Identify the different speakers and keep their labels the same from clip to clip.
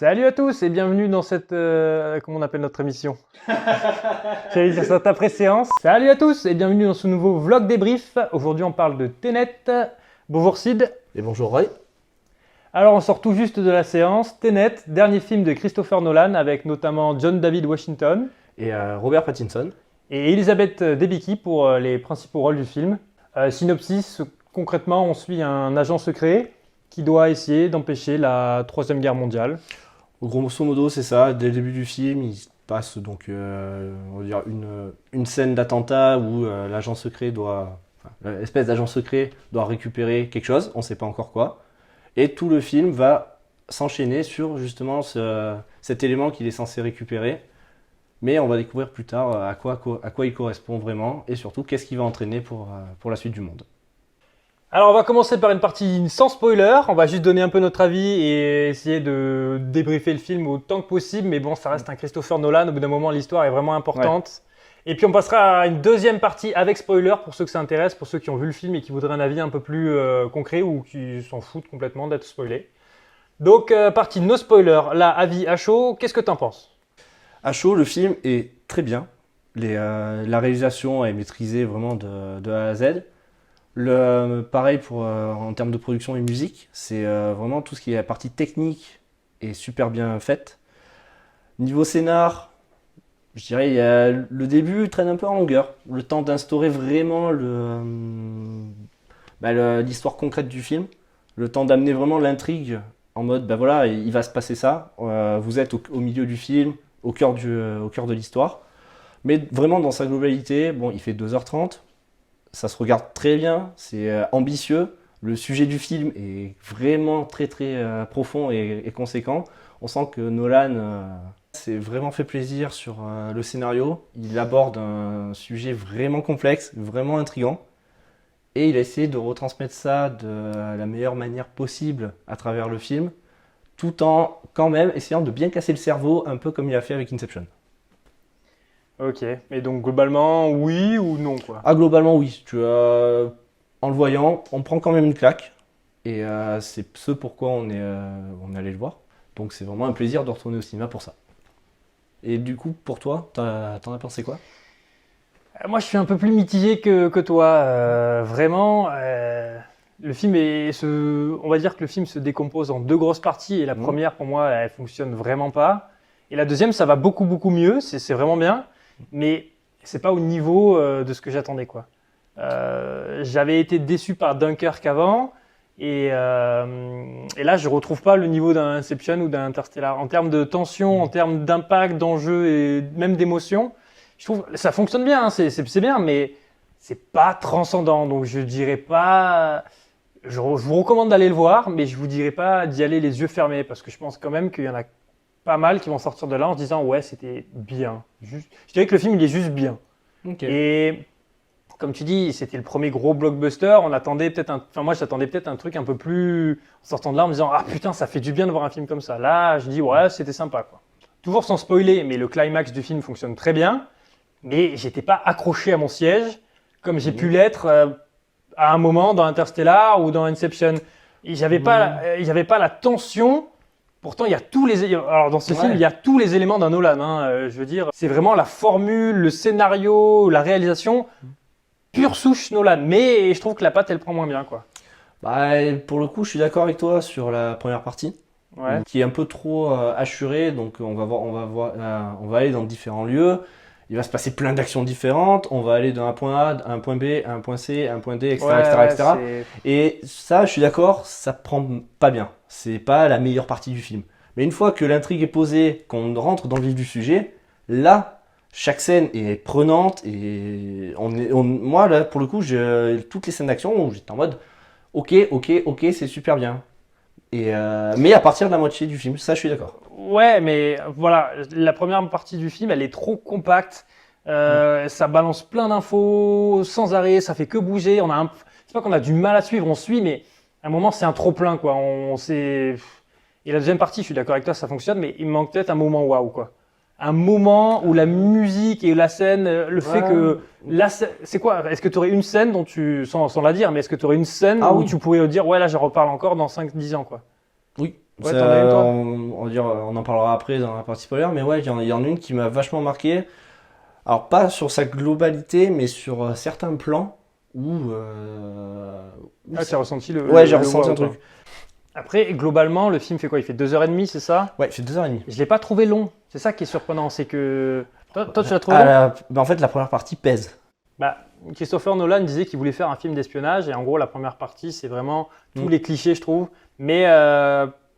Speaker 1: Salut à tous et bienvenue dans cette... comment on appelle notre émission? J'allais dire cette après-séance. Salut à tous et bienvenue dans ce nouveau vlog débrief. Aujourd'hui on parle de Tenet. Bonjour Sid.
Speaker 2: Et bonjour Roy.
Speaker 1: Alors on sort tout juste de la séance. Tenet, dernier film de Christopher Nolan avec notamment John David Washington.
Speaker 2: Et Robert Pattinson.
Speaker 1: Et Elizabeth Debicki pour les principaux rôles du film. Synopsis, concrètement on suit un agent secret qui doit essayer d'empêcher la Troisième Guerre mondiale.
Speaker 2: Grosso modo, c'est ça. Dès le début du film, il se passe donc on va dire une scène d'attentat où l'agent secret l'espèce d'agent secret doit récupérer quelque chose, on ne sait pas encore quoi. Et tout le film va s'enchaîner sur justement cet élément qu'il est censé récupérer. Mais on va découvrir plus tard à quoi il correspond vraiment et surtout qu'est-ce qu'il va entraîner pour la suite du monde.
Speaker 1: Alors on va commencer par une partie sans spoiler, on va juste donner un peu notre avis et essayer de débriefer le film autant que possible, mais bon ça reste un Christopher Nolan, au bout d'un moment l'histoire est vraiment importante. Ouais. Et puis on passera à une deuxième partie avec spoiler pour ceux que ça intéresse, pour ceux qui ont vu le film et qui voudraient un avis un peu plus concret ou qui s'en foutent complètement d'être spoilés. Donc partie no spoiler, là avis à chaud, qu'est-ce que t'en penses?
Speaker 2: À chaud, le film est très bien, la réalisation est maîtrisée vraiment de A à Z. Pareil en termes de production et musique, c'est vraiment tout ce qui est la partie technique est super bien faite. Niveau scénar, je dirais le début traîne un peu en longueur. Le temps d'instaurer vraiment l'histoire concrète du film, le temps d'amener vraiment l'intrigue en mode voilà, il va se passer ça, vous êtes au milieu du film, au cœur de l'histoire. Mais vraiment dans sa globalité, bon, il fait 2h30. Ça se regarde très bien, c'est ambitieux. Le sujet du film est vraiment très profond et conséquent. On sent que Nolan s'est vraiment fait plaisir sur le scénario. Il aborde un sujet vraiment complexe, vraiment intriguant. Et il a essayé de retransmettre ça de la meilleure manière possible à travers le film, tout en quand même essayant de bien casser le cerveau, un peu comme il a fait avec Inception.
Speaker 1: Ok, et donc globalement oui ou non quoi?
Speaker 2: Ah, globalement oui, en le voyant, on prend quand même une claque et c'est ce pourquoi on est allé le voir. Donc c'est vraiment un plaisir de retourner au cinéma pour ça. Et du coup, pour toi, t'en as pensé quoi?
Speaker 1: Moi je suis un peu plus mitigé que toi, vraiment. Le film on va dire que le film se décompose en deux grosses parties et la première pour moi elle fonctionne vraiment pas. Et la deuxième ça va beaucoup beaucoup mieux, c'est vraiment bien. Mais c'est pas au niveau de ce que j'attendais quoi. J'avais été déçu par Dunkirk avant et là je retrouve pas le niveau d'un Inception ou d'un Interstellar en termes de tension, en termes d'impact, d'enjeu et même d'émotion. Je trouve ça fonctionne bien, hein, c'est bien, mais c'est pas transcendant. Donc je dirais pas. Je vous recommande d'aller le voir, mais je vous dirais pas d'y aller les yeux fermés parce que je pense quand même qu'il y en a pas mal qui vont sortir de là en se disant ouais c'était bien. Je dirais que le film il est juste bien.
Speaker 2: Okay.
Speaker 1: Et comme tu dis c'était le premier gros blockbuster, on attendait moi j'attendais peut-être un truc un peu plus en sortant de là en me disant ah putain ça fait du bien de voir un film comme ça. Là je dis ouais c'était sympa quoi. Toujours sans spoiler mais le climax du film fonctionne très bien, mais j'étais pas accroché à mon siège comme j'ai pu l'être à un moment dans Interstellar ou dans Inception. J'avais pas la tension. Pourtant, il y a alors dans ce film, il y a tous les éléments d'un Nolan. Hein, je veux dire, c'est vraiment la formule, le scénario, la réalisation, pure souche Nolan. Mais je trouve que la patte, elle prend moins bien, quoi.
Speaker 2: Bah, pour le coup, je suis d'accord avec toi sur la première partie, qui est un peu trop assurée. Donc, on va aller dans différents lieux. Il va se passer plein d'actions différentes. On va aller d'un point A à un point B, à un point C, à un point D, etc. etc. Et ça, je suis d'accord, ça prend pas bien. C'est pas la meilleure partie du film. Mais une fois que l'intrigue est posée, qu'on rentre dans le vif du sujet, là, chaque scène est prenante. Et moi, là, pour le coup, toutes les scènes d'action, j'étais en mode ok, c'est super bien. Mais à partir de la moitié du film, ça, je suis d'accord.
Speaker 1: Ouais, mais voilà, la première partie du film, elle est trop compacte. Ça balance plein d'infos sans arrêt, ça fait que bouger. C'est pas qu'on a du mal à suivre, on suit, mais à un moment, c'est un trop-plein, quoi. Et la deuxième partie, je suis d'accord avec toi, ça fonctionne, mais il me manque peut-être un moment waouh, quoi. Un moment où la musique et la scène, le fait que... c'est quoi? Est-ce que tu aurais une scène dont sans la dire, mais est-ce que tu aurais une scène où tu pourrais dire, ouais, là, je reparle encore dans 5-10 ans, quoi?
Speaker 2: Oui,
Speaker 1: Ouais, t'en as une, toi?
Speaker 2: on va dire, on en parlera après dans la partie spoiler, mais ouais, il y en a une qui m'a vachement marqué. Alors, pas sur sa globalité, mais sur certains plans où
Speaker 1: Ah, t'as ressenti
Speaker 2: ouais, j'ai
Speaker 1: le
Speaker 2: ressenti
Speaker 1: wow,
Speaker 2: un
Speaker 1: quoi.
Speaker 2: truc.
Speaker 1: Après, globalement, le film fait quoi? Il fait 2h30, c'est ça?
Speaker 2: Ouais, il fait 2h30.
Speaker 1: Je l'ai pas trouvé long. C'est ça qui est surprenant, c'est que... Toi, tu l'as trouvé
Speaker 2: Ah,
Speaker 1: long?
Speaker 2: en fait, la première partie pèse.
Speaker 1: Bah, Christopher Nolan disait qu'il voulait faire un film d'espionnage et en gros la première partie c'est vraiment tous
Speaker 2: Mm.
Speaker 1: les clichés je trouve, mais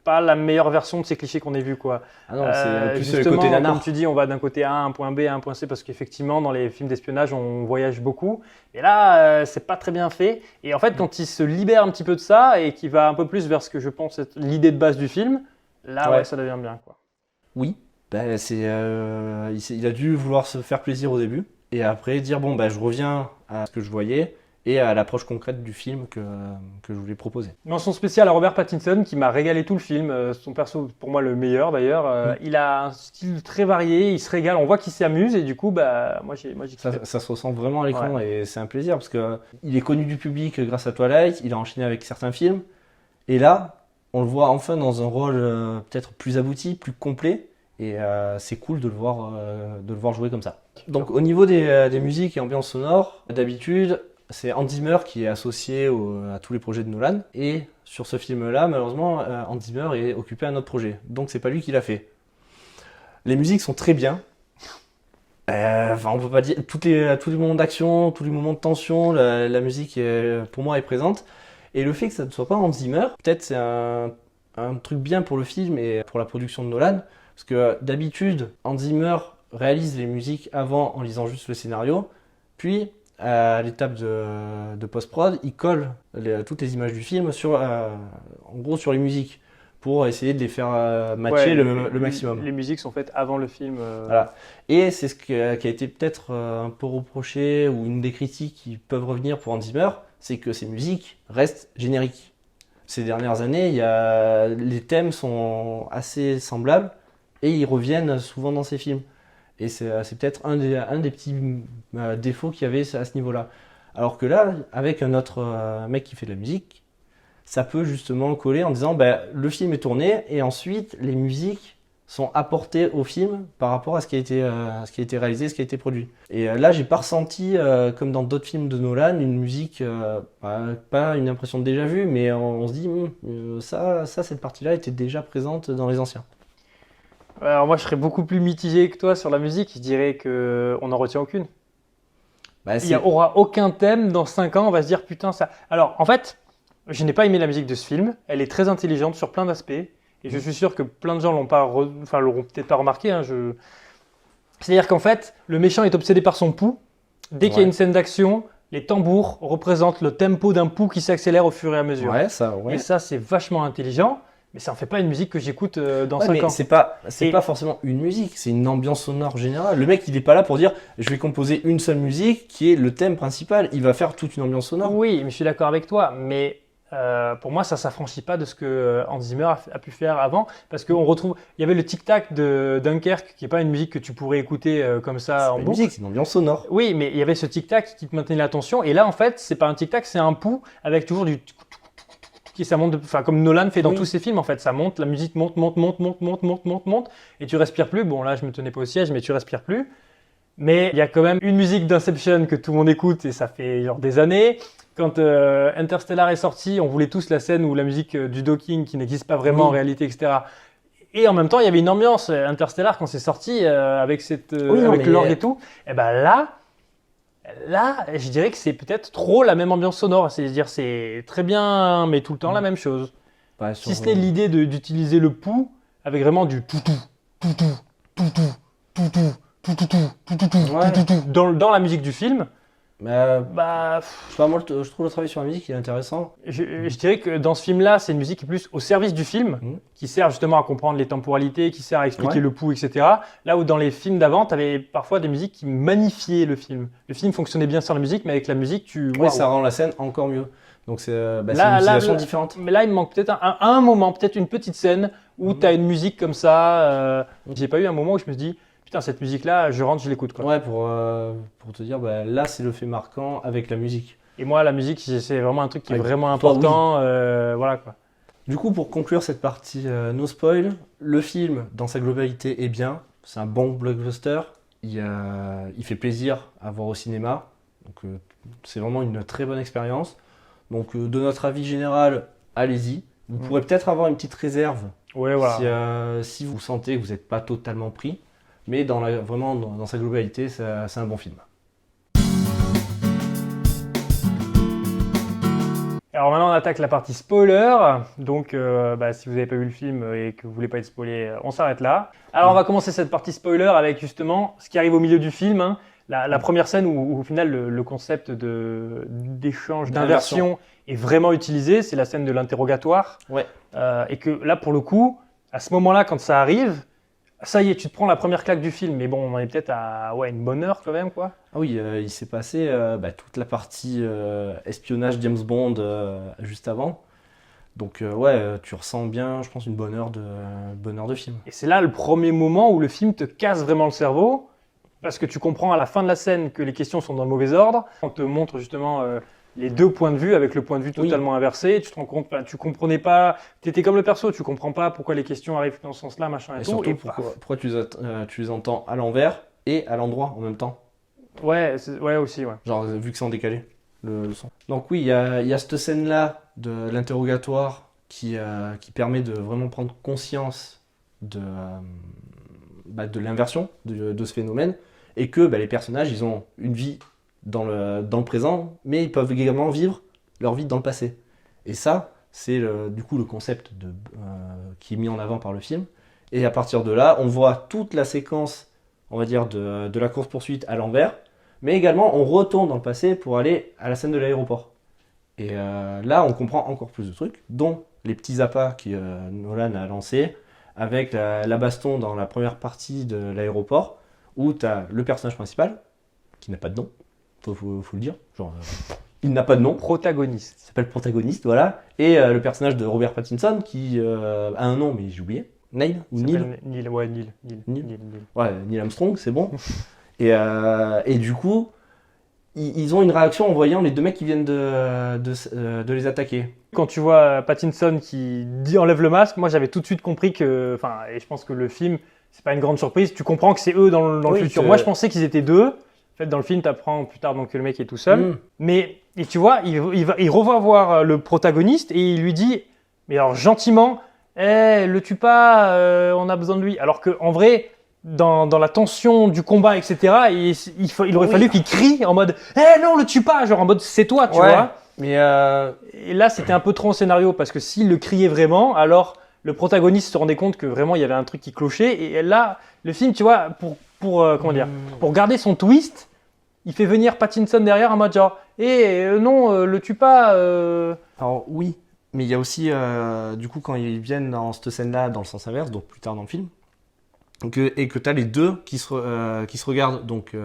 Speaker 1: pas la meilleure version de ces clichés qu'on ait vus quoi.
Speaker 2: Ah non, c'est plus le
Speaker 1: Justement,
Speaker 2: côté
Speaker 1: comme
Speaker 2: nanar.
Speaker 1: tu dis, on va d'un côté A à un point B à un point C parce qu'effectivement dans les films d'espionnage on voyage beaucoup. Et là c'est pas très bien fait. Et en fait quand il se libère un petit peu de ça et qu'il va un peu plus vers ce que je pense être l'idée de base du film, là
Speaker 2: Ouais.
Speaker 1: ouais ça devient bien quoi.
Speaker 2: Oui, bah, il a dû vouloir se faire plaisir au début et après dire bon, bah, je reviens à ce que je voyais et à l'approche concrète du film que je voulais proposer.
Speaker 1: Mention spéciale à Robert Pattinson qui m'a régalé tout le film. Son perso, pour moi, le meilleur d'ailleurs. Il a un style très varié, il se régale, on voit qu'il s'amuse et du coup, bah, moi j'ai
Speaker 2: Ça,
Speaker 1: kiffé.
Speaker 2: ça se ressent vraiment à l'écran et c'est un plaisir parce que il est connu du public grâce à Twilight, il a enchaîné avec certains films et là, on le voit enfin dans un rôle peut-être plus abouti, plus complet et c'est cool de le voir jouer comme ça. Donc au niveau des musiques et ambiances sonores, d'habitude, c'est Hans Zimmer qui est associé à tous les projets de Nolan. Et sur ce film-là, malheureusement, Hans Zimmer est occupé à un autre projet. Donc c'est pas lui qui l'a fait. Les musiques sont très bien. Enfin, on peut pas dire tous les moments d'action, tous les moments de tension, la musique pour moi est présente. Et le fait que ça ne soit pas Hans Zimmer, peut-être c'est un truc bien pour le film et pour la production de Nolan. Parce que d'habitude, Hans Zimmer réalise les musiques avant en lisant juste le scénario. Puis à l'étape de post-prod, il colle toutes les images du film en gros sur les musiques pour essayer de les faire matcher le maximum.
Speaker 1: Les musiques sont faites avant le film.
Speaker 2: Voilà. Et c'est ce qui a été peut-être un peu reproché ou une des critiques qui peuvent revenir pour Hans Zimmer, c'est que ces musiques restent génériques. Ces dernières années, les thèmes sont assez semblables et ils reviennent souvent dans ces films. Et c'est peut-être un des petits défauts qu'il y avait à ce niveau-là. Alors que là, avec un autre mec qui fait de la musique, ça peut justement coller en disant le film est tourné et ensuite les musiques sont apportées au film par rapport à ce qui a été réalisé, ce qui a été produit. Et là, j'ai pas ressenti, comme dans d'autres films de Nolan, une musique, pas une impression de déjà vu, mais on se dit, cette partie-là était déjà présente dans les anciens.
Speaker 1: Alors moi je serais beaucoup plus mitigé que toi sur la musique, je dirais qu'on n'en retient aucune. Il n'y aura aucun thème dans 5 ans, on va se dire putain ça. Alors en fait, je n'ai pas aimé la musique de ce film, elle est très intelligente sur plein d'aspects, et je suis sûr que plein de gens l'auront peut-être pas remarqué. Hein, C'est-à-dire qu'en fait, le méchant est obsédé par son pouls, dès qu'il y a une scène d'action, les tambours représentent le tempo d'un pouls qui s'accélère au fur et à mesure.
Speaker 2: Ouais, ça, ouais.
Speaker 1: Et ça c'est vachement intelligent. Mais ça en fait pas une musique que j'écoute dans 5 ans.
Speaker 2: C'est pas forcément une musique, c'est une ambiance sonore générale. Le mec, il est pas là pour dire je vais composer une seule musique qui est le thème principal. Il va faire toute une ambiance sonore.
Speaker 1: Oui, mais je suis d'accord avec toi. Mais pour moi, ça s'affranchit pas de ce que Hans Zimmer a pu faire avant. Parce qu'on retrouve. Il y avait le tic-tac de Dunkerque, qui n'est pas une musique que tu pourrais écouter comme ça en
Speaker 2: C'est une
Speaker 1: boucle.
Speaker 2: musique, c'est une ambiance sonore.
Speaker 1: Oui, mais il y avait ce tic-tac qui te maintenait l'attention. Et là, en fait, c'est pas un tic-tac, c'est un pouls avec toujours du. Ça monte, comme Nolan fait dans tous ses films en fait, ça monte, la musique monte, et tu respires plus. Bon là, je me tenais pas au siège, mais tu respires plus. Mais il y a quand même une musique d'Inception que tout le monde écoute et ça fait genre des années. Quand Interstellar est sorti, on voulait tous la scène où la musique du docking qui n'existe pas vraiment en réalité, etc. Et en même temps, il y avait une ambiance Interstellar quand c'est sorti avec l'orgue et tout. Et ben là, je dirais que c'est peut-être trop la même ambiance sonore. C'est-à-dire, c'est très bien, mais tout le temps la même chose. Si ce n'est l'idée d'utiliser le pouls avec vraiment du toutou, dans la musique du film.
Speaker 2: Je sais pas, moi, je trouve le travail sur la musique il est intéressant.
Speaker 1: Je dirais que dans ce film-là, c'est une musique qui est plus au service du film, qui sert justement à comprendre les temporalités, qui sert à expliquer le pouls, etc. Là où dans les films d'avant, tu avais parfois des musiques qui magnifiaient le film. Le film fonctionnait bien sans la musique, mais avec la musique,
Speaker 2: ça rend la scène encore mieux. Donc c'est une utilisation différente.
Speaker 1: Mais là, il me manque peut-être un moment, peut-être une petite scène où tu as une musique comme ça. J'ai pas eu un moment où je me suis dit, putain, cette musique-là, je rentre, je l'écoute.
Speaker 2: Ouais, pour te dire, là, c'est le fait marquant avec la musique.
Speaker 1: Et moi, la musique, c'est vraiment un truc qui est vraiment important. Voilà quoi.
Speaker 2: Du coup, pour conclure cette partie no spoil, le film, dans sa globalité, est bien. C'est un bon blockbuster. Il fait plaisir à voir au cinéma. Donc, c'est vraiment une très bonne expérience. Donc, de notre avis général, allez-y. Vous pourrez peut-être avoir une petite réserve
Speaker 1: Ouais, voilà.
Speaker 2: si vous sentez que vous n'êtes pas totalement pris. Mais vraiment, dans sa globalité, c'est un bon film.
Speaker 1: Alors maintenant, on attaque la partie spoiler. Donc, si vous n'avez pas vu le film et que vous voulez pas être spoilé, on s'arrête là. Alors, on va commencer cette partie spoiler avec justement ce qui arrive au milieu du film. Hein. La première scène où au final, le concept d'échange, d'inversion est vraiment utilisé. C'est la scène de l'interrogatoire.
Speaker 2: Ouais.
Speaker 1: Et que là, pour le coup, à ce moment-là, quand ça arrive, ça y est, tu te prends la première claque du film. Mais bon, on en est peut-être à une bonne heure quand même, quoi.
Speaker 2: Ah oui, il s'est passé toute la partie espionnage James Bond juste avant. Donc tu ressens bien, je pense, une bonne heure de film.
Speaker 1: Et c'est là le premier moment où le film te casse vraiment le cerveau, parce que tu comprends à la fin de la scène que les questions sont dans le mauvais ordre. On te montre justement les deux points de vue avec le point de vue totalement inversé. Tu te rends compte, tu comprenais pas, tu étais comme le perso, tu comprends pas pourquoi les questions arrivent dans ce sens-là, machin et,
Speaker 2: Et
Speaker 1: tout.
Speaker 2: surtout,
Speaker 1: Et
Speaker 2: pourquoi tu les entends à l'envers et à l'endroit en même temps.
Speaker 1: ouais, ouais aussi, ouais.
Speaker 2: Genre, vu que c'est en décalé, le son. Donc oui, il y a cette scène-là de l'interrogatoire qui permet de vraiment prendre conscience de l'inversion de ce phénomène et que les personnages, ils ont une vie dans le présent, mais ils peuvent également vivre leur vie dans le passé. Et ça, c'est du coup le concept qui est mis en avant par le film. Et à partir de là, on voit toute la séquence, on va dire, de la course-poursuite à l'envers, mais également on retourne dans le passé pour aller à la scène de l'aéroport. Et là, on comprend encore plus de trucs, dont les petits appâts que Nolan a lancés, avec la baston dans la première partie de l'aéroport, où tu as le personnage principal, qui n'a pas de nom, faut le dire, genre, il n'a pas de nom.
Speaker 1: Protagoniste.
Speaker 2: Il s'appelle protagoniste, voilà. Et le personnage de Robert Pattinson, qui a un nom, mais j'ai oublié. Neil ou Neil
Speaker 1: Neil, ouais, Neil.
Speaker 2: Ouais, Neil Armstrong, c'est bon. Et du coup, ils ont une réaction en voyant les deux mecs qui viennent de les attaquer.
Speaker 1: Quand tu vois Pattinson qui dit enlève le masque, moi j'avais tout de suite compris que, et je pense que le film, c'est pas une grande surprise, tu comprends que c'est eux dans le futur. Moi je pensais qu'ils étaient deux. En fait, dans le film, tu apprends plus tard donc, que le mec est tout seul. Mais et tu vois, il revoit voir le protagoniste et il lui dit, mais alors gentiment, le tue pas, on a besoin de lui. Alors qu'en vrai, dans la tension du combat, etc., il aurait fallu qu'il crie en mode non, le tue pas, genre en mode c'est toi, tu vois.
Speaker 2: Mais
Speaker 1: Et là, c'était un peu trop en scénario parce que s'il le criait vraiment, alors le protagoniste se rendait compte que vraiment il y avait un truc qui clochait. Et là, le film, tu vois, pour garder son twist, il fait venir Pattinson derrière en mode genre non, le tue pas.
Speaker 2: Alors oui, mais il y a aussi, du coup, quand ils viennent dans cette scène-là, dans le sens inverse, donc plus tard dans le film, et que tu as les deux qui se regardent, donc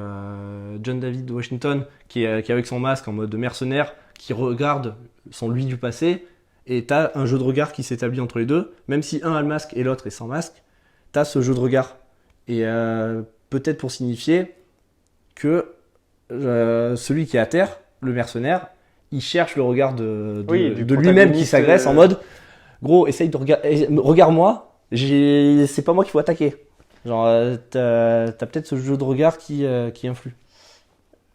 Speaker 2: John David Washington, qui est avec son masque en mode mercenaire, qui regarde son lui du passé, et tu as un jeu de regard qui s'établit entre les deux, même si un a le masque et l'autre est sans masque, tu as ce jeu de regard. Et peut-être pour signifier que celui qui est à terre, le mercenaire, il cherche le regard de lui-même qui s'agresse en mode gros, essaye de regarde-moi, c'est pas moi qu'il faut attaquer. Genre, t'as peut-être ce jeu de regard qui influe.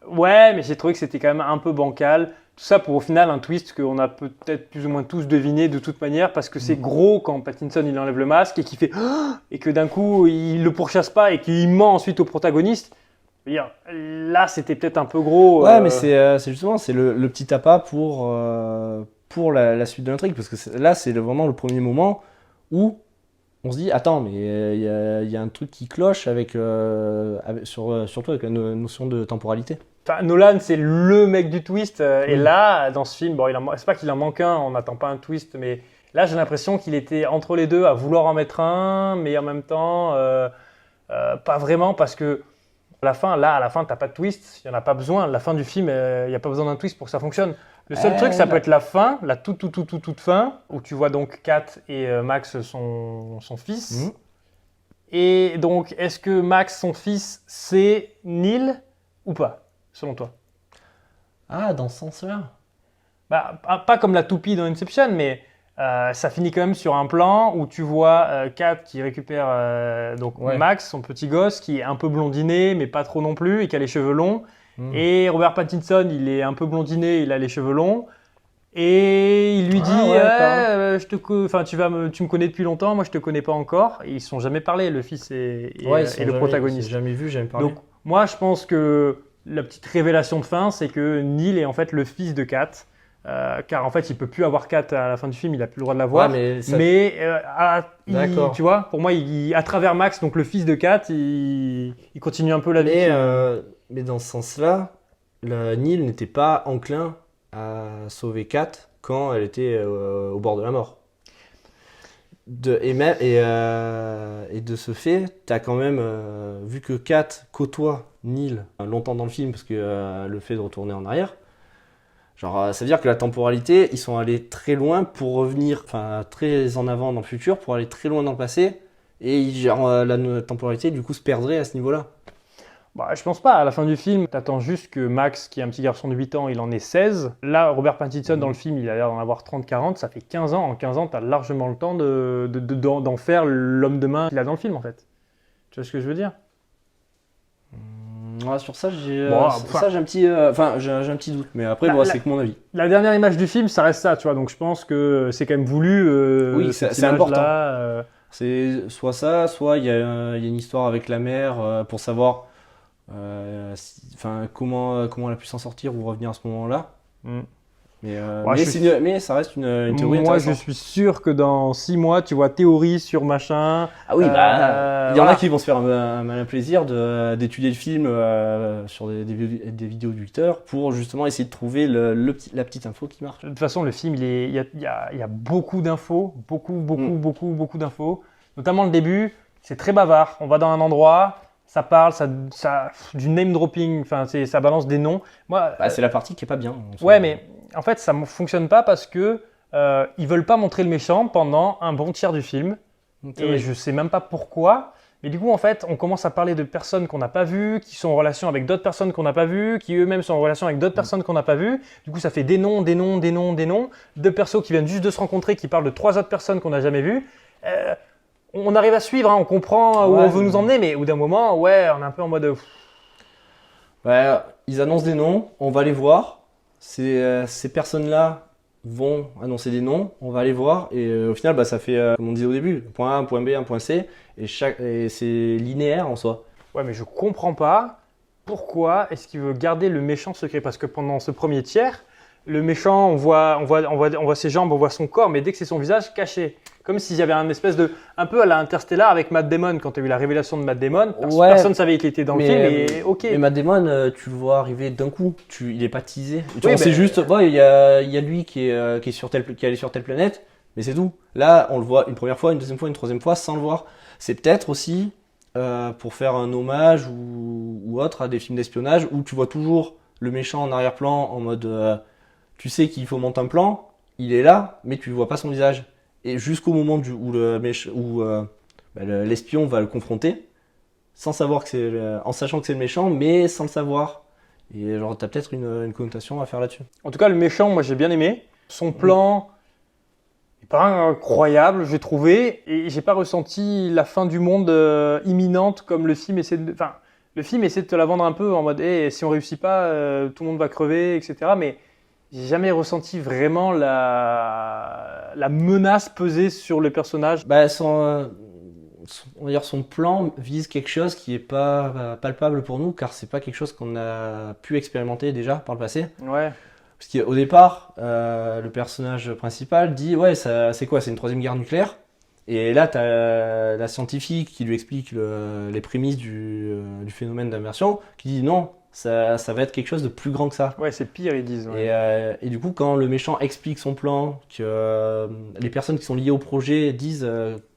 Speaker 1: Ouais, mais j'ai trouvé que c'était quand même un peu bancal. Tout ça pour au final un twist qu'on a peut-être plus ou moins tous deviné de toute manière parce que c'est gros quand Pattinson il enlève le masque et qu'il fait et que d'un coup il le pourchasse pas et qu'il ment ensuite au protagoniste. Je veux dire, là c'était peut-être un peu gros.
Speaker 2: Ouais, mais c'est justement le petit appât pour la suite de l'intrigue parce que là c'est vraiment le premier moment où on se dit attends mais il y a un truc qui cloche surtout avec la notion de temporalité.
Speaker 1: Enfin, Nolan, c'est le mec du twist. Et là, dans ce film, bon, c'est pas qu'il en manque un, on n'attend pas un twist, mais là, j'ai l'impression qu'il était entre les deux à vouloir en mettre un, mais en même temps, pas vraiment, parce que à la fin, t'as pas de twist, il n'y en a pas besoin. La fin du film, il n'y a pas besoin d'un twist pour que ça fonctionne. Le seul truc, ça peut être la fin, la toute fin, où tu vois donc Kat et Max, son fils. Et donc, est-ce que Max, son fils, c'est Neil ou pas ? Selon toi?
Speaker 2: Ah, dans ce sens-là.
Speaker 1: Pas comme la toupie dans Inception, mais Ça finit quand même sur un plan où tu vois Kat qui récupère donc
Speaker 2: Ouais.
Speaker 1: Max, son petit gosse, qui est un peu blondiné, mais pas trop non plus, et qui a les cheveux longs.
Speaker 2: Mm.
Speaker 1: Et Robert Pattinson, il est un peu blondiné, il a les cheveux longs. Et il lui dit,
Speaker 2: Ah ouais, pareil.
Speaker 1: enfin, tu me connais depuis longtemps, moi je te connais pas encore. Et ils se sont jamais parlé, le fils
Speaker 2: Ouais, ils sont
Speaker 1: et le
Speaker 2: jamais-
Speaker 1: protagoniste.
Speaker 2: c'est jamais vu, jamais parlé.
Speaker 1: Donc moi je pense que la petite révélation de fin, c'est que Neil est en fait le fils de Kat. Car en fait il peut plus avoir Kat à la fin du film, il a plus le droit de la voir.
Speaker 2: Ouais, mais ça-
Speaker 1: Mais
Speaker 2: D'accord.
Speaker 1: tu vois, pour moi, à travers Max, donc le fils de Kat, il continue un peu la vie.
Speaker 2: Mais dans ce sens-là, Neil n'était pas enclin à sauver Kat quand elle était au bord de la mort. Et de ce fait, tu as quand même vu que Kat côtoie Neil longtemps dans le film, parce que le fait de retourner en arrière, genre, ça veut dire que la temporalité, ils sont allés très loin pour revenir, enfin très en avant dans le futur, pour aller très loin dans le passé, et genre, la temporalité du coup se perdrait à ce niveau-là.
Speaker 1: Bah, je pense pas. À la fin du film, t'attends juste que Max, qui est un petit garçon de 8 ans, il en ait 16. Là, Robert Pattinson, dans le film, il a l'air d'en avoir 30-40. Ça fait 15 ans. En 15 ans, t'as largement le temps d'en faire l'homme de main qu'il a dans le film, en fait. Tu vois ce que je veux dire?
Speaker 2: Ouais, sur ça,
Speaker 1: Bon, enfin-
Speaker 2: j'ai un petit, j'ai un petit doute, mais après,
Speaker 1: Bah,
Speaker 2: bon,
Speaker 1: la-
Speaker 2: c'est que mon avis.
Speaker 1: La dernière image du film, ça reste ça, tu vois. Donc, je pense que c'est quand même voulu.
Speaker 2: Oui,
Speaker 1: cette
Speaker 2: c'est important.
Speaker 1: image-là,
Speaker 2: C'est soit ça, soit il y a une histoire avec la mère pour savoir comment elle a pu s'en sortir ou revenir à ce moment-là.
Speaker 1: hmm.
Speaker 2: Mais,
Speaker 1: Ouais,
Speaker 2: mais ça reste une théorie
Speaker 1: Moi, je
Speaker 2: intéressante.
Speaker 1: suis sûr que dans 6 mois, tu vois théorie sur machin.
Speaker 2: Ah oui, bah, il y en
Speaker 1: voilà.
Speaker 2: a qui vont se faire un malin plaisir d'étudier le film sur des vidéos de 8 heures pour justement essayer de trouver la petite info qui marche.
Speaker 1: De toute façon, le film, il y a beaucoup d'infos, beaucoup d'infos. Notamment le début, c'est très bavard. On va dans un endroit, ça parle, du name dropping, enfin, ça balance des noms. Moi,
Speaker 2: Bah, c'est la partie qui est pas bien. en soi.
Speaker 1: ouais, mais en fait, ça ne fonctionne pas parce que ils veulent pas montrer le méchant pendant un bon tiers du film.
Speaker 2: C'est
Speaker 1: Et
Speaker 2: vrai.
Speaker 1: je sais même pas pourquoi. Mais du coup, en fait, on commence à parler de personnes qu'on n'a pas vues, qui sont en relation avec d'autres personnes qu'on n'a pas vues, qui eux-mêmes sont en relation avec d'autres personnes qu'on n'a pas vues. Du coup, ça fait des noms, de persos qui viennent juste de se rencontrer, qui parlent de 3 autres personnes qu'on n'a jamais vues. On arrive à suivre, hein, on comprend où
Speaker 2: Ouais,
Speaker 1: on veut nous emmener, mais au bout d'un moment, ouais, on est un peu en mode.
Speaker 2: Ouais, ils annoncent des noms, on va les voir. Ces personnes-là vont annoncer des noms, on va les voir. Et au final, bah, ça fait, comme on disait au début, point A, un point B, un point C. Et c'est linéaire en soi.
Speaker 1: Ouais, mais je comprends pas pourquoi est-ce qu'il veut garder le méchant secret. Parce que pendant ce premier tiers, le méchant, on voit ses jambes, on voit son corps, mais dès que c'est son visage, caché. Comme s'il y avait un espèce de. Un peu à la Interstellar avec Matt Damon, quand tu as eu la révélation de Matt Damon.
Speaker 2: Ouais.
Speaker 1: Personne ne savait qu'il était dans le film,
Speaker 2: Mais,
Speaker 1: et ok.
Speaker 2: mais Matt Damon, tu le vois arriver d'un coup. Il est pas teasé.
Speaker 1: Oui,
Speaker 2: On sait
Speaker 1: mais-
Speaker 2: juste, ouais, il y a lui qui est sur qui est allé sur telle planète, mais c'est tout. Là, on le voit une première fois, une deuxième fois, une troisième fois, sans le voir. C'est peut-être aussi pour faire un hommage ou autre à des films d'espionnage où tu vois toujours le méchant en arrière-plan en mode, tu sais qu'il faut monter un plan, il est là, mais tu vois pas son visage. Et jusqu'au moment où l'espion va le confronter, sans savoir en sachant que c'est le méchant, mais sans le savoir. Et genre, t'as peut-être une connotation à faire là-dessus.
Speaker 1: En tout cas, le méchant, moi j'ai bien aimé. Son plan n'est pas incroyable, j'ai trouvé, et j'ai pas ressenti la fin du monde imminente comme le film essaie de. Enfin, le film essaie de te la vendre un peu en mode, si on réussit pas, tout le monde va crever, etc. Mais j'ai jamais ressenti vraiment la menace peser sur le personnage.
Speaker 2: Bah, on va dire son plan vise quelque chose qui est pas palpable pour nous, car c'est pas quelque chose qu'on a pu expérimenter déjà par le passé.
Speaker 1: Ouais.
Speaker 2: Parce qu'au départ, le personnage principal dit ouais, c'est quoi? C'est une troisième guerre nucléaire. Et là, t'as la scientifique qui lui explique les prémices du phénomène d'inversion, qui dit non, ça va être quelque chose de plus grand que ça.
Speaker 1: Ouais, c'est pire, ils disent. Ouais.
Speaker 2: Et du coup, quand le méchant explique son plan, que les personnes qui sont liées au projet disent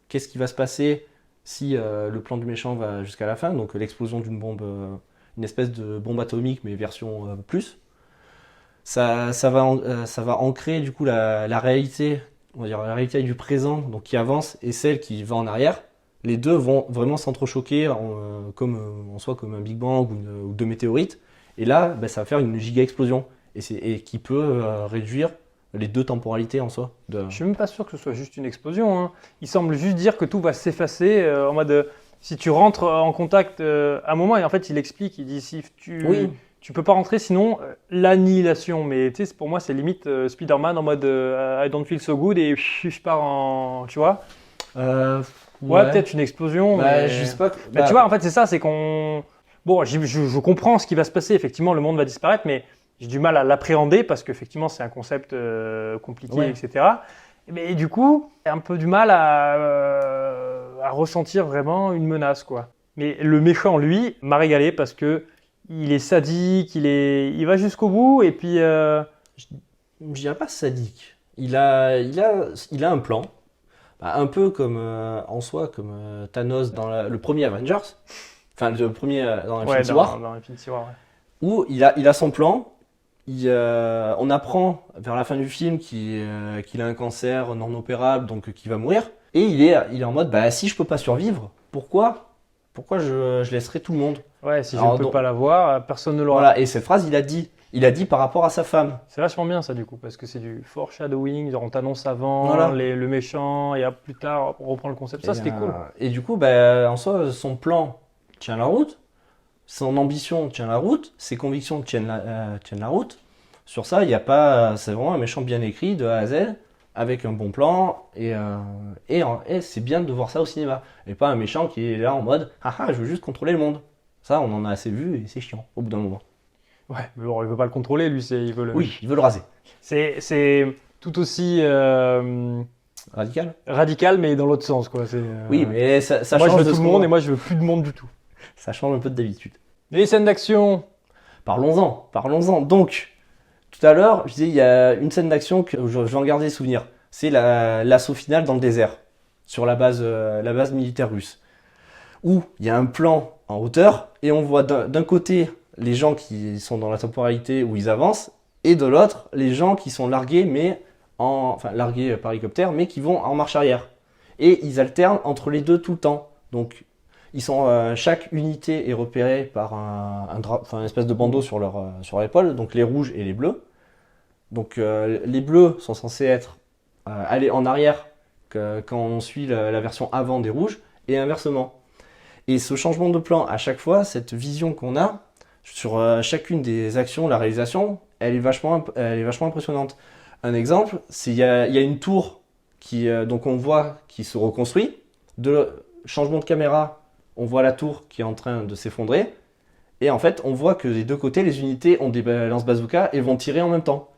Speaker 2: qu'est-ce qui va se passer si le plan du méchant va jusqu'à la fin, donc l'explosion d'une bombe, une espèce de bombe atomique, mais version plus, ça va ancrer du coup la réalité, on va dire la réalité du présent, donc qui avance, et celle qui va en arrière. Les deux vont vraiment s'entrechoquer en soi comme un Big Bang ou deux météorites. Et là, bah, ça va faire une giga explosion. Et qui peut réduire les deux temporalités en soi.
Speaker 1: Je suis même pas sûr que ce soit juste une explosion, hein. Il semble juste dire que tout va s'effacer en mode si tu rentres en contact à un moment, et en fait il explique, il dit si tu peux pas rentrer sinon l'annihilation. Mais tu sais, pour moi c'est limite Spider-Man en mode I don't feel so good et je pars en. Tu vois ouais, peut-être une explosion.
Speaker 2: Bah,
Speaker 1: mais
Speaker 2: je sais pas.
Speaker 1: tu vois, en fait c'est ça, c'est qu'on. Bon, je comprends ce qui va se passer, effectivement le monde va disparaître, mais j'ai du mal à l'appréhender parce qu'effectivement c'est un concept compliqué, etc. Mais du coup, j'ai un peu du mal à ressentir vraiment une menace, quoi. Mais le méchant, lui, m'a régalé parce que il est sadique, il va jusqu'au bout et puis.
Speaker 2: Je dirais pas sadique. Il a un plan. Bah, un peu comme en soi, comme Thanos dans le premier Avengers. Enfin, le premier dans Infinity War.
Speaker 1: Dans Infinity War, ouais.
Speaker 2: Où il a son plan. On apprend vers la fin du film qu'il a un cancer non opérable, donc qu'il va mourir. Et il est en mode, bah si je peux pas survivre, pourquoi je laisserai tout le monde?
Speaker 1: Ouais, si je ne peux pas l'avoir, personne ne l'aura.
Speaker 2: Voilà, et cette phrase, il a dit par rapport à sa femme.
Speaker 1: C'est vachement bien ça du coup, parce que c'est du foreshadowing, genre on t'annonce avant
Speaker 2: Voilà.
Speaker 1: le méchant, et plus tard on reprend le concept. Ça c'était cool.
Speaker 2: Et du coup, bah, en soi, son plan tient la route. Son ambition tient la route, ses convictions tiennent la route. Sur ça, il y a pas, c'est vraiment un méchant bien écrit de A à Z, avec un bon plan, et c'est bien de voir ça au cinéma. Et pas un méchant qui est là en mode « Haha, je veux juste contrôler le monde ». Ça, on en a assez vu et c'est chiant au bout d'un moment.
Speaker 1: Ouais, mais bon, il veut pas le contrôler, lui, il veut le...
Speaker 2: Oui, il veut le raser.
Speaker 1: C'est tout aussi
Speaker 2: radical,
Speaker 1: mais dans l'autre sens, quoi.
Speaker 2: Oui, mais ça
Speaker 1: moi,
Speaker 2: change
Speaker 1: je veux
Speaker 2: de
Speaker 1: tout le monde et moi, je veux plus de monde du tout.
Speaker 2: Ça change un peu de d'habitude.
Speaker 1: Les scènes d'action.
Speaker 2: Parlons-en. Donc, tout à l'heure, je disais, il y a une scène d'action que je vais en garder des souvenirs. C'est l'assaut final dans le désert, sur la base militaire russe. Où il y a un plan en hauteur, et on voit d'un côté les gens qui sont dans la temporalité où ils avancent, et de l'autre, les gens qui sont largués, largués par hélicoptère, mais qui vont en marche arrière. Et ils alternent entre les deux tout le temps. Donc, chaque unité est repérée par une espèce de bandeau sur l'épaule, donc les rouges et les bleus. Donc les bleus sont censés aller en arrière quand on suit la version avant des rouges, et inversement. Et ce changement de plan, à chaque fois, cette vision qu'on a sur chacune des actions, la réalisation, elle est vachement impressionnante. Un exemple, c'est il y a une tour donc on voit qui se reconstruit. De changement de caméra, on voit la tour qui est en train de s'effondrer. Et en fait, on voit que des deux côtés, les unités ont des lance-bazooka et vont tirer en même temps.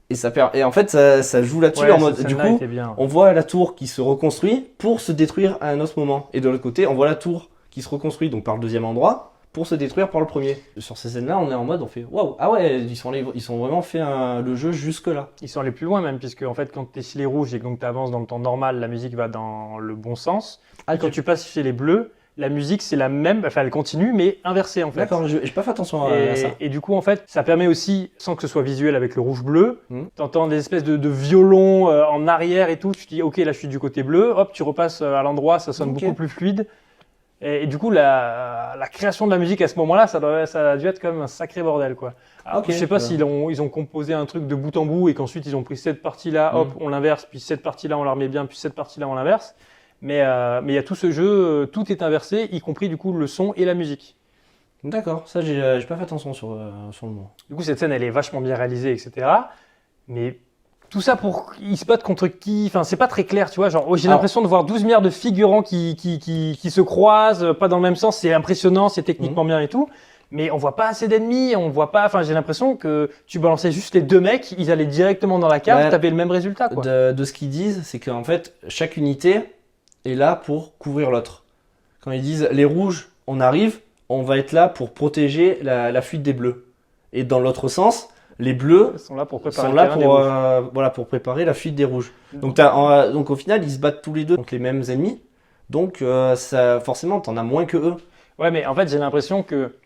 Speaker 2: Et en fait, ça joue là-dessus en mode. Du coup, on voit la tour qui se reconstruit pour se détruire à un autre moment. Et de l'autre côté, on voit la tour qui se reconstruit donc par le deuxième endroit pour se détruire par le premier. Sur ces scènes-là, on est en mode, on fait waouh, ah ouais, ils sont vraiment fait le jeu jusque-là.
Speaker 1: Ils sont allés plus loin même, puisque en fait, quand tu es chez les rouges et que tu avances dans le temps normal, la musique va dans le bon sens. Et quand tu passes chez les bleus, la musique c'est la même, enfin elle continue mais inversée en fait.
Speaker 2: D'accord, j'ai pas fait attention à ça.
Speaker 1: Et du coup en fait ça permet aussi, sans que ce soit visuel avec le rouge-bleu, t'entends des espèces de violons en arrière et tout, tu te dis ok là je suis du côté bleu, hop tu repasses à l'endroit, ça sonne beaucoup plus fluide. Et du coup la création de la musique à ce moment-là ça a dû être quand même un sacré bordel quoi. Alors, je sais pas s'ils ont composé un truc de bout en bout et qu'ensuite ils ont pris cette partie-là, hop on l'inverse, puis cette partie-là on la remet bien, puis cette partie-là on l'inverse. Mais il y a tout ce jeu, tout est inversé, y compris du coup le son et la musique.
Speaker 2: D'accord, ça j'ai pas fait attention sur le moment.
Speaker 1: Du coup cette scène elle est vachement bien réalisée, etc. Mais tout ça pour ils se battent contre qui? Enfin c'est pas très clair, tu vois. Genre j'ai l'impression de voir 12 milliards de figurants qui se croisent, pas dans le même sens. C'est impressionnant, c'est techniquement bien et tout. Mais on voit pas assez d'ennemis, on voit pas. Enfin j'ai l'impression que tu balançais juste les deux mecs, ils allaient directement dans la cave, t'avais le même résultat quoi.
Speaker 2: De ce qu'ils disent, c'est qu'en fait chaque unité est là pour couvrir l'autre. Quand ils disent les rouges, on arrive, on va être là pour protéger la fuite des bleus. Et dans l'autre sens, les bleus
Speaker 1: sont là pour préparer,
Speaker 2: pour préparer la fuite des rouges. Donc au final, ils se battent tous les deux contre les mêmes ennemis. Donc forcément, t'en as moins que eux.
Speaker 1: Ouais, mais en fait, j'ai l'impression que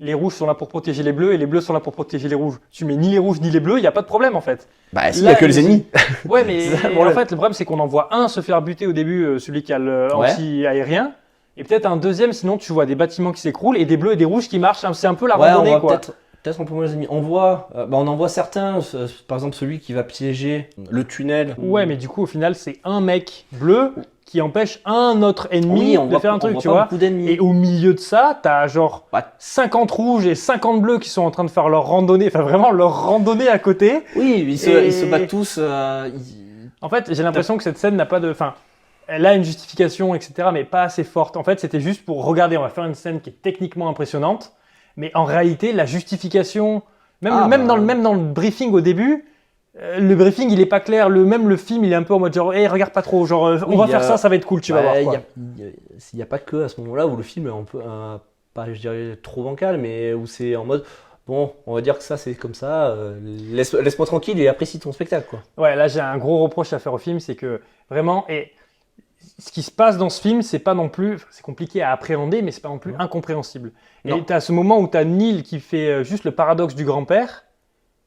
Speaker 1: les rouges sont là pour protéger les bleus et les bleus sont là pour protéger les rouges. Tu mets ni les rouges ni les bleus, il n'y a pas de problème en fait.
Speaker 2: Bah s'il n'y a que les ennemis.
Speaker 1: Ouais, mais en fait, le problème c'est qu'on en voit un se faire buter au début, celui qui a le anti-aérien, et peut-être un deuxième, sinon tu vois des bâtiments qui s'écroulent et des bleus et des rouges qui marchent. C'est un peu la randonnée quoi.
Speaker 2: Peut-être un peu moins les ennemis. On voit, on en voit certains, par exemple celui qui va piéger le tunnel.
Speaker 1: Ouais, mais du coup, au final, c'est un mec bleu qui empêche un autre ennemi
Speaker 2: on
Speaker 1: de
Speaker 2: voit,
Speaker 1: faire un
Speaker 2: on
Speaker 1: truc,
Speaker 2: voit
Speaker 1: tu
Speaker 2: pas
Speaker 1: vois.
Speaker 2: beaucoup d'ennemis.
Speaker 1: Et au milieu de ça, t'as genre
Speaker 2: Ouais.
Speaker 1: 50 rouges et 50 bleus qui sont en train de faire leur randonnée, enfin vraiment leur randonnée à côté.
Speaker 2: Oui,
Speaker 1: Et-
Speaker 2: ils se battent tous.
Speaker 1: En fait, j'ai l'impression que cette scène n'a pas de... Enfin, elle a une justification, etc., mais pas assez forte. En fait, c'était juste pour regarder, on va faire une scène qui est techniquement impressionnante, mais en réalité, la justification, même dans le briefing au début, le briefing, il est pas clair. Même le film, il est un peu en mode genre, hey, regarde pas trop, genre, on va faire ça, ça va être cool, tu vas voir. Quoi.
Speaker 2: Il n'y a pas que à ce moment-là où le film est un peu, pas je dirais trop bancal, mais où c'est en mode, bon, on va dire que ça c'est comme ça, laisse-moi tranquille et apprécie ton spectacle, quoi.
Speaker 1: Ouais, là j'ai un gros reproche à faire au film, c'est que vraiment, et ce qui se passe dans ce film, c'est pas non plus, c'est compliqué à appréhender, mais c'est pas non plus incompréhensible.
Speaker 2: Non.
Speaker 1: Et t'as ce moment où t'as Neil qui fait juste le paradoxe du grand-père.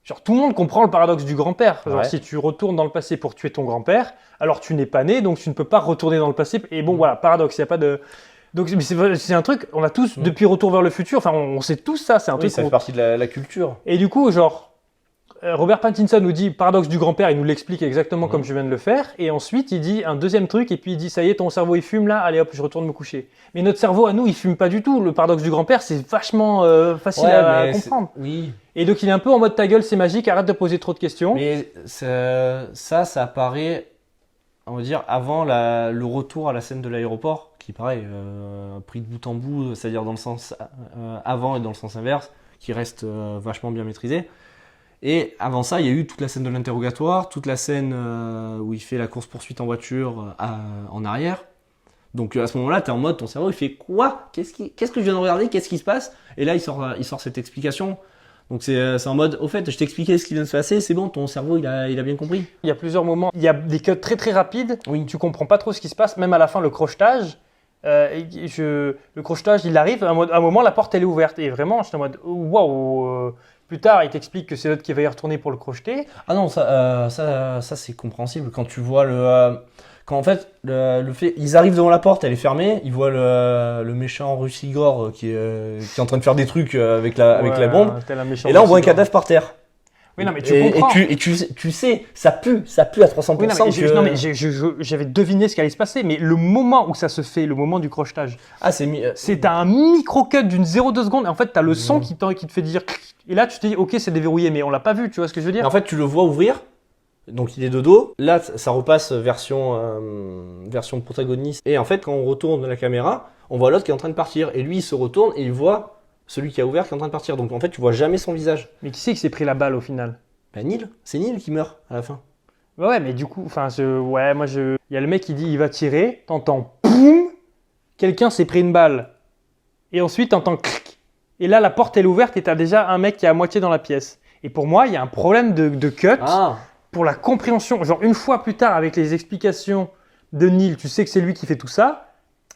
Speaker 1: Genre tout le monde comprend le paradoxe du grand-père. Genre
Speaker 2: Ouais.
Speaker 1: si tu retournes dans le passé pour tuer ton grand-père, alors tu n'es pas né, donc tu ne peux pas retourner dans le passé. Et bon voilà, paradoxe, il y a pas de. Donc mais c'est un truc, on a tous depuis Retour vers le futur, enfin on sait tous ça, c'est un
Speaker 2: Oui,
Speaker 1: truc.
Speaker 2: ça fait partie de la culture.
Speaker 1: Et du coup genre Robert Pattinson nous dit paradoxe du grand-père, il nous l'explique exactement comme je viens de le faire, et ensuite il dit un deuxième truc, et puis il dit ça y est, ton cerveau il fume là, allez hop, je retourne me coucher. Mais notre cerveau à nous, il fume pas du tout. Le paradoxe du grand-père, c'est vachement facile à comprendre.
Speaker 2: Oui.
Speaker 1: Et donc il est un peu en mode ta gueule, c'est magique, arrête de poser trop de questions.
Speaker 2: Mais ça apparaît, on va dire, avant le retour à la scène de l'aéroport, qui pareil, pris de bout en bout, c'est-à-dire dans le sens avant et dans le sens inverse, qui reste vachement bien maîtrisé. Et avant ça, il y a eu toute la scène de l'interrogatoire, toute la scène où il fait la course-poursuite en voiture en arrière. Donc à ce moment-là, tu es en mode, ton cerveau, il fait quoi ? Qu'est-ce que je viens de regarder ? Qu'est-ce qui se passe ? Et là, il sort cette explication. Donc c'est en mode, au fait, je t'expliquais ce qui vient de se passer, c'est bon, ton cerveau, il a bien compris.
Speaker 1: Il y a plusieurs moments, il y a des cuts très très rapides,
Speaker 2: Oui.
Speaker 1: tu comprends pas trop ce qui se passe, même à la fin, le crochetage. Le crochetage, il arrive, à un moment, la porte, elle est ouverte. Et vraiment, j'étais en mode, waouh. Plus tard, il t'explique que c'est l'autre qui va y retourner pour le crocheter.
Speaker 2: Ah non, ça c'est compréhensible. Quand tu vois quand en fait, le fait, ils arrivent devant la porte, elle est fermée, ils voient le méchant Russigor qui est en train de faire des trucs avec la bombe. Et là, on voit un cadavre par terre.
Speaker 1: Oui, non, mais tu comprends.
Speaker 2: Et tu sais, ça pue à 300%.
Speaker 1: Oui, non, mais j'avais deviné ce qui allait se passer, mais le moment où ça se fait, le moment du crochetage, c'est un micro-cut d'une 0,2 secondes, et en fait, tu as le son qui te fait dire... Et là, tu te dis, ok, c'est déverrouillé, mais on l'a pas vu, tu vois ce que je veux dire ?
Speaker 2: En fait, tu le vois ouvrir, donc il est de dos. Là, ça repasse version protagoniste. Et en fait, quand on retourne la caméra, on voit l'autre qui est en train de partir. Et lui, il se retourne et il voit celui qui a ouvert qui est en train de partir. Donc en fait, tu vois jamais son visage.
Speaker 1: Mais qui c'est qui s'est pris la balle au final ?
Speaker 2: Ben Neil, c'est Neil qui meurt à la fin.
Speaker 1: Ouais, mais du coup, enfin, il y a le mec qui dit, il va tirer, t'entends, poum, quelqu'un s'est pris une balle. Et ensuite, t'entends, clic. Et là, la porte, elle est ouverte et t'as déjà un mec qui est à moitié dans la pièce. Et pour moi, il y a un problème de cut pour la compréhension. Genre, une fois plus tard, avec les explications de Neil, tu sais que c'est lui qui fait tout ça.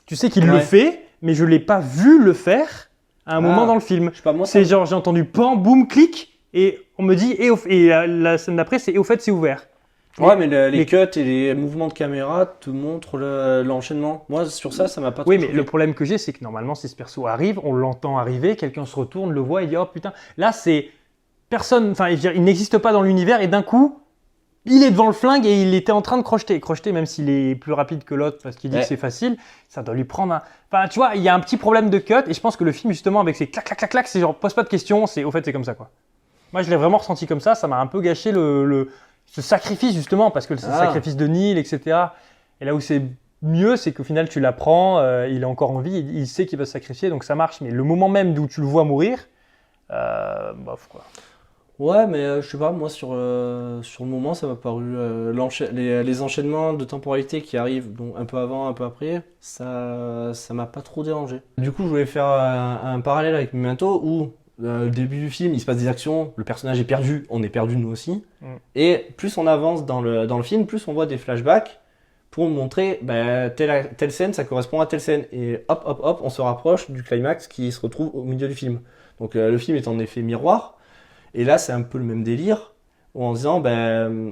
Speaker 1: Tu sais qu'il le fait, mais je ne l'ai pas vu le faire à un moment dans le film.
Speaker 2: Je sais pas, moi,
Speaker 1: c'est genre, j'ai entendu pan, boum, clic, et on me dit, et la scène d'après, c'est, et au fait, c'est ouvert.
Speaker 2: Ouais, mais les cuts et les mouvements de caméra te montrent l'enchaînement. Moi, sur ça m'a pas trop
Speaker 1: Oui, mais
Speaker 2: choqué.
Speaker 1: le problème que j'ai, c'est que normalement, si ce perso arrive, on l'entend arriver, quelqu'un se retourne, le voit et dit « Oh putain !» Là, c'est personne, enfin, il n'existe pas dans l'univers et d'un coup, il est devant le flingue et il était en train de crocheter. Crocheter, même s'il est plus rapide que l'autre parce qu'il dit que c'est facile, ça doit lui prendre un... Enfin, tu vois, il y a un petit problème de cut et je pense que le film, justement, avec ses clac, clac, clac, clac, c'est genre, pose pas de questions, au fait, c'est comme ça, quoi. Moi, je l'ai vraiment ressenti comme ça m'a un peu gâché ce sacrifice, justement, parce que c'est le sacrifice de Neil, etc. Et là où c'est mieux, c'est qu'au final, tu l'apprends, il est encore en vie, il sait qu'il va se sacrifier, donc ça marche. Mais le moment même où tu le vois mourir, bof, quoi.
Speaker 2: Ouais, mais je sais pas, moi, sur le moment, ça m'a paru... les enchaînements de temporalité qui arrivent un peu avant, un peu après, ça m'a pas trop dérangé. Du coup, je voulais faire un parallèle avec Memento, où... le début du film, il se passe des actions, le personnage est perdu, on est perdu nous aussi. Et plus on avance dans le film, plus on voit des flashbacks pour montrer telle scène, ça correspond à telle scène. Et hop, hop, hop, on se rapproche du climax qui se retrouve au milieu du film. Donc le film est en effet miroir. Et là, c'est un peu le même délire, où en disant,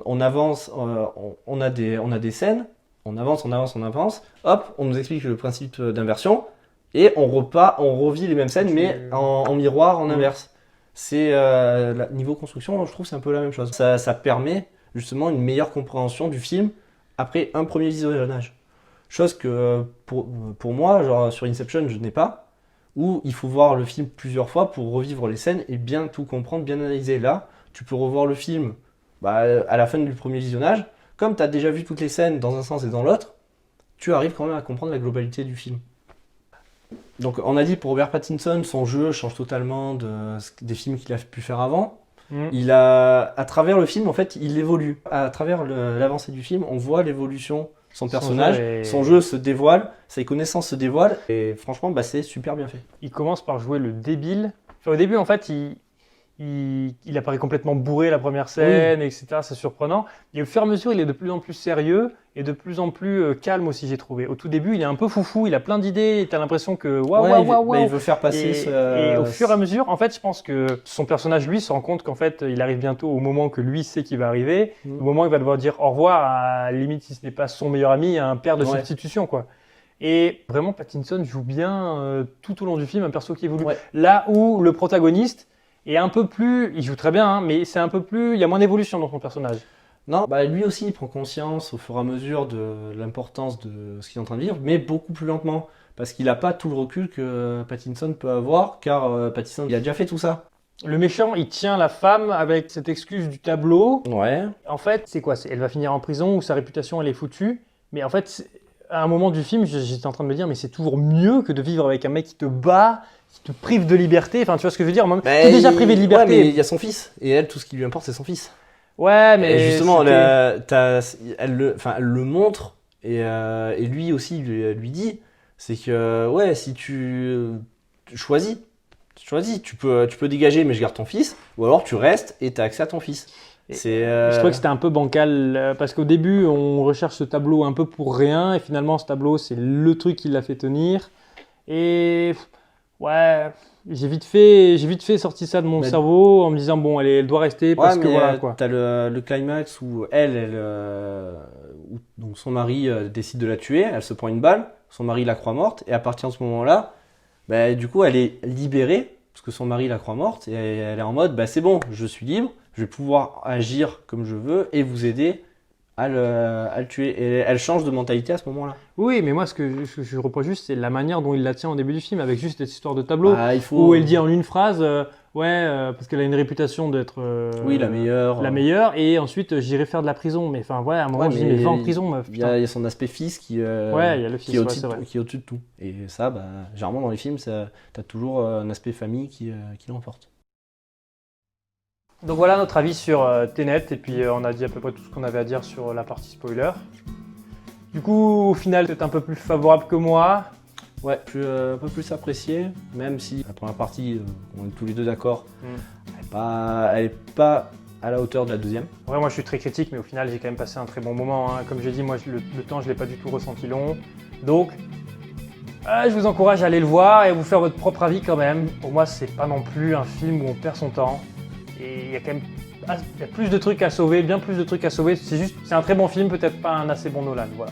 Speaker 2: on avance, on a des scènes, on avance, hop, on nous explique le principe d'inversion. Et on revit les mêmes scènes, mais en miroir, en inverse. C'est niveau construction, je trouve que c'est un peu la même chose. Ça permet justement une meilleure compréhension du film après un premier visionnage. Chose que pour moi, genre sur Inception, je n'ai pas, où il faut voir le film plusieurs fois pour revivre les scènes et bien tout comprendre, bien analyser. Là, tu peux revoir le film à la fin du premier visionnage. Comme tu as déjà vu toutes les scènes dans un sens et dans l'autre, tu arrives quand même à comprendre la globalité du film. Donc on a dit pour Robert Pattinson, son jeu change totalement des films qu'il a pu faire avant. À travers le film, en fait, il évolue. À travers l'avancée du film, on voit l'évolution de son personnage, son jeu se dévoile, ses connaissances se dévoilent, et franchement, c'est super bien fait.
Speaker 1: Il commence par jouer le débile. Enfin, au début, en fait, il apparaît complètement bourré la première scène, etc. C'est surprenant. Et au fur et à mesure, il est de plus en plus sérieux et de plus en plus calme aussi, j'ai trouvé. Au tout début, il est un peu foufou, il a plein d'idées, et t'as l'impression que
Speaker 2: il veut faire passer
Speaker 1: et au fur et à mesure, en fait, je pense que son personnage, lui, se rend compte qu'en fait, il arrive bientôt au moment que lui sait qu'il va arriver, au moment où il va devoir dire au revoir à limite, si ce n'est pas son meilleur ami, à un père de substitution, quoi. Et vraiment, Pattinson joue bien tout au long du film un perso qui évolue. Là où le protagoniste est un peu plus, il joue très bien, hein, mais c'est un peu plus, il y a moins d'évolution dans son personnage.
Speaker 2: Non, lui aussi, il prend conscience au fur et à mesure de l'importance de ce qu'il est en train de vivre, mais beaucoup plus lentement, parce qu'il n'a pas tout le recul que Pattinson peut avoir, car Pattinson, il a déjà fait tout ça.
Speaker 1: Le méchant, il tient la femme avec cette excuse du tableau.
Speaker 2: Ouais.
Speaker 1: En fait, c'est quoi? Elle va finir en prison ou sa réputation, elle est foutue. Mais en fait, à un moment du film, j'étais en train de me dire, mais c'est toujours mieux que de vivre avec un mec qui te bat, qui te prive de liberté. Enfin, tu vois ce que je veux dire? Tu es déjà privé de liberté.
Speaker 2: Ouais, mais il y a son fils. Et elle, tout ce qui lui importe, c'est son fils.
Speaker 1: Ouais, mais
Speaker 2: et justement, elle le montre. Et lui aussi lui dit, c'est que, si tu choisis, tu peux dégager, mais je garde ton fils. Ou alors tu restes et tu as accès à ton fils.
Speaker 1: Je trouvais que c'était un peu bancal parce qu'au début on recherche ce tableau un peu pour rien et finalement ce tableau c'est le truc qui l'a fait tenir et j'ai vite fait sorti ça de mon cerveau en me disant bon elle doit rester parce que voilà quoi.
Speaker 2: T'as le climax où donc son mari décide de la tuer, elle se prend une balle, son mari la croit morte et à partir de ce moment-là, du coup elle est libérée parce que son mari la croit morte et elle est en mode c'est bon, je suis libre. Je vais pouvoir agir comme je veux et vous aider à le tuer. Et elle change de mentalité à ce moment-là.
Speaker 1: Oui, mais moi, ce que je reproche juste, c'est la manière dont il la tient au début du film, avec juste cette histoire de tableau, où elle dit en une phrase, parce qu'elle a une réputation d'être la meilleure, et ensuite j'irai faire de la prison. Mais enfin, à un moment, je dis, mais va en prison, meuf.
Speaker 2: Il y a son aspect fils qui est au-dessus de tout. Et ça, généralement dans les films, t'as toujours un aspect famille qui l'emporte.
Speaker 1: Donc voilà notre avis sur Tenet, et puis on a dit à peu près tout ce qu'on avait à dire sur la partie spoiler. Du coup, au final, c'est un peu plus favorable que moi.
Speaker 2: Ouais, un peu plus apprécié, même si la première partie, on est tous les deux d'accord, elle est pas à la hauteur de la deuxième.
Speaker 1: Ouais, moi je suis très critique, mais au final j'ai quand même passé un très bon moment. Hein. Comme j'ai dit, moi le temps je l'ai pas du tout ressenti long. Donc, je vous encourage à aller le voir et à vous faire votre propre avis quand même. Pour moi, c'est pas non plus un film où on perd son temps. Et il y a quand même plus de trucs à sauver, bien plus de trucs à sauver. C'est un très bon film, peut-être pas un assez bon Nolan, voilà.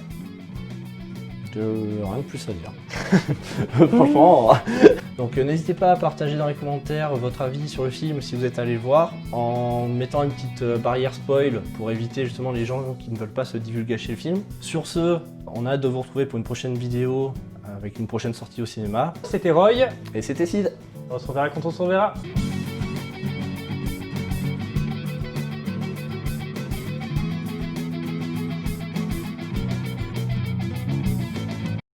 Speaker 2: Rien de plus à dire. Franchement. Donc n'hésitez pas à partager dans les commentaires votre avis sur le film si vous êtes allé le voir, en mettant une petite barrière spoil pour éviter justement les gens qui ne veulent pas se divulgacher le film. Sur ce, on a hâte de vous retrouver pour une prochaine vidéo avec une prochaine sortie au cinéma.
Speaker 1: C'était Roy.
Speaker 2: Et c'était Sid.
Speaker 1: On se reverra quand on se reverra.